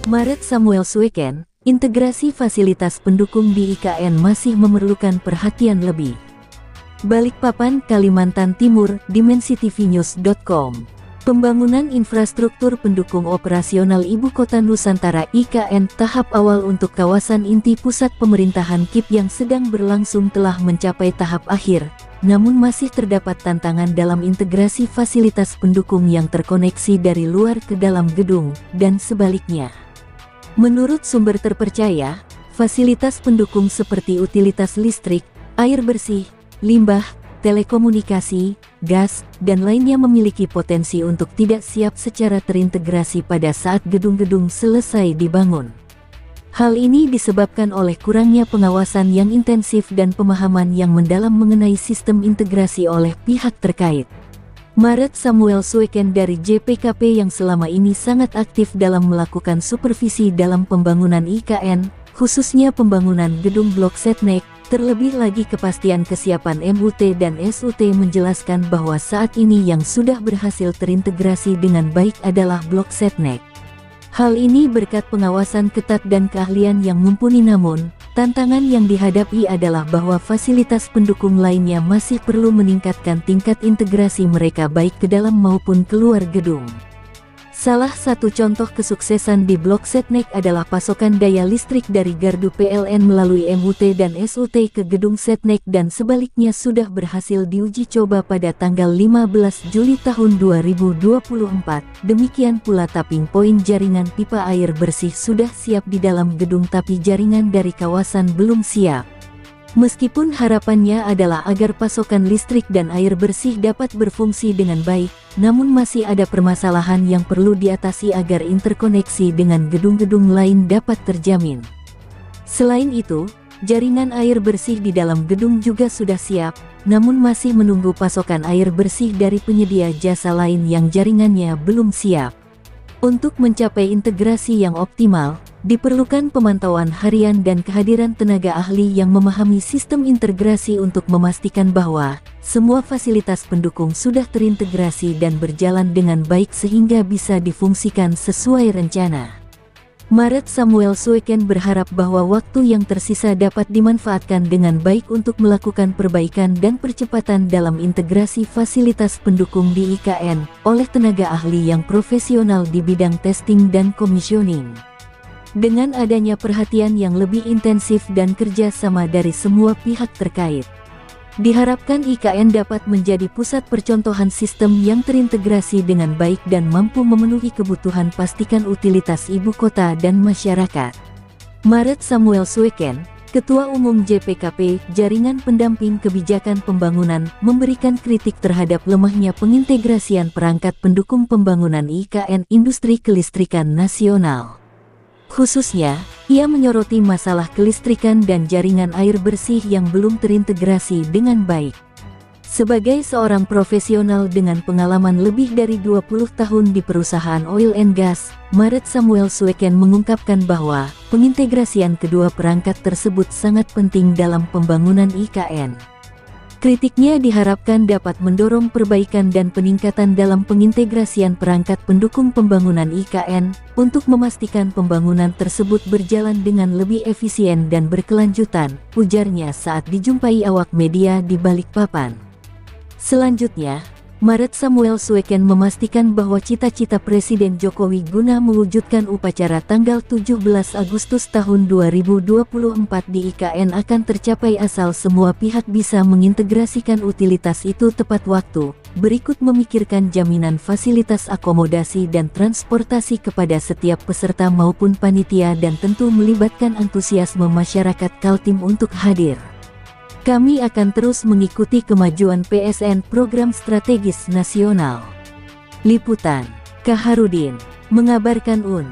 Maret Samuel Sueken, integrasi fasilitas pendukung di IKN masih memerlukan perhatian lebih. Balikpapan, Kalimantan Timur, dimensitv-news.com. Pembangunan infrastruktur pendukung operasional Ibu Kota Nusantara IKN tahap awal untuk kawasan inti pusat pemerintahan KIP yang sedang berlangsung telah mencapai tahap akhir, namun masih terdapat tantangan dalam integrasi fasilitas pendukung yang terkoneksi dari luar ke dalam gedung, dan sebaliknya. Menurut sumber terpercaya, fasilitas pendukung seperti utilitas listrik, air bersih, limbah, telekomunikasi, gas, dan lainnya memiliki potensi untuk tidak siap secara terintegrasi pada saat gedung-gedung selesai dibangun. Hal ini disebabkan oleh kurangnya pengawasan yang intensif dan pemahaman yang mendalam mengenai sistem integrasi oleh pihak terkait. Maret Samuel Sueken dari JPKP yang selama ini sangat aktif dalam melakukan supervisi dalam pembangunan IKN, khususnya pembangunan gedung blok Setnek, terlebih lagi kepastian kesiapan MUT dan SUT menjelaskan bahwa saat ini yang sudah berhasil terintegrasi dengan baik adalah blok Setnek. Hal ini berkat pengawasan ketat dan keahlian yang mumpuni, namun tantangan yang dihadapi adalah bahwa fasilitas pendukung lainnya masih perlu meningkatkan tingkat integrasi mereka baik ke dalam maupun keluar gedung. Salah satu contoh kesuksesan di blok Setnek adalah pasokan daya listrik dari gardu PLN melalui MUT dan SUT ke gedung Setnek dan sebaliknya sudah berhasil diuji coba pada tanggal 15 Juli tahun 2024. Demikian pula tapping point jaringan pipa air bersih sudah siap di dalam gedung tapi jaringan dari kawasan belum siap. Meskipun harapannya adalah agar pasokan listrik dan air bersih dapat berfungsi dengan baik, namun masih ada permasalahan yang perlu diatasi agar interkoneksi dengan gedung-gedung lain dapat terjamin. Selain itu, jaringan air bersih di dalam gedung juga sudah siap, namun masih menunggu pasokan air bersih dari penyedia jasa lain yang jaringannya belum siap. Untuk mencapai integrasi yang optimal, diperlukan pemantauan harian dan kehadiran tenaga ahli yang memahami sistem integrasi untuk memastikan bahwa semua fasilitas pendukung sudah terintegrasi dan berjalan dengan baik sehingga bisa difungsikan sesuai rencana. Maret Samuel Sueken berharap bahwa waktu yang tersisa dapat dimanfaatkan dengan baik untuk melakukan perbaikan dan percepatan dalam integrasi fasilitas pendukung di IKN oleh tenaga ahli yang profesional di bidang testing dan commissioning. Dengan adanya perhatian yang lebih intensif dan kerja sama dari semua pihak terkait, diharapkan IKN dapat menjadi pusat percontohan sistem yang terintegrasi dengan baik dan mampu memenuhi kebutuhan pastikan utilitas ibu kota dan masyarakat. Maret Samuel Sueken, Ketua Umum JPKP, Jaringan Pendamping Kebijakan Pembangunan, memberikan kritik terhadap lemahnya pengintegrasian perangkat pendukung pembangunan IKN industri kelistrikan nasional. Khususnya, ia menyoroti masalah kelistrikan dan jaringan air bersih yang belum terintegrasi dengan baik. Sebagai seorang profesional dengan pengalaman lebih dari 20 tahun di perusahaan oil and gas, Maret Samuel Sueken mengungkapkan bahwa pengintegrasian kedua perangkat tersebut sangat penting dalam pembangunan IKN. Kritiknya diharapkan dapat mendorong perbaikan dan peningkatan dalam pengintegrasian perangkat pendukung pembangunan IKN, untuk memastikan pembangunan tersebut berjalan dengan lebih efisien dan berkelanjutan, ujarnya saat dijumpai awak media di Balikpapan. Selanjutnya, Maret Samuel Sueken memastikan bahwa cita-cita Presiden Jokowi guna mewujudkan upacara tanggal 17 Agustus tahun 2024 di IKN akan tercapai asal semua pihak bisa mengintegrasikan utilitas itu tepat waktu, berikut memikirkan jaminan fasilitas akomodasi dan transportasi kepada setiap peserta maupun panitia dan tentu melibatkan antusiasme masyarakat Kaltim untuk hadir. Kami akan terus mengikuti kemajuan PSN Program Strategis Nasional. Liputan, Kaharudin, mengabarkan UN.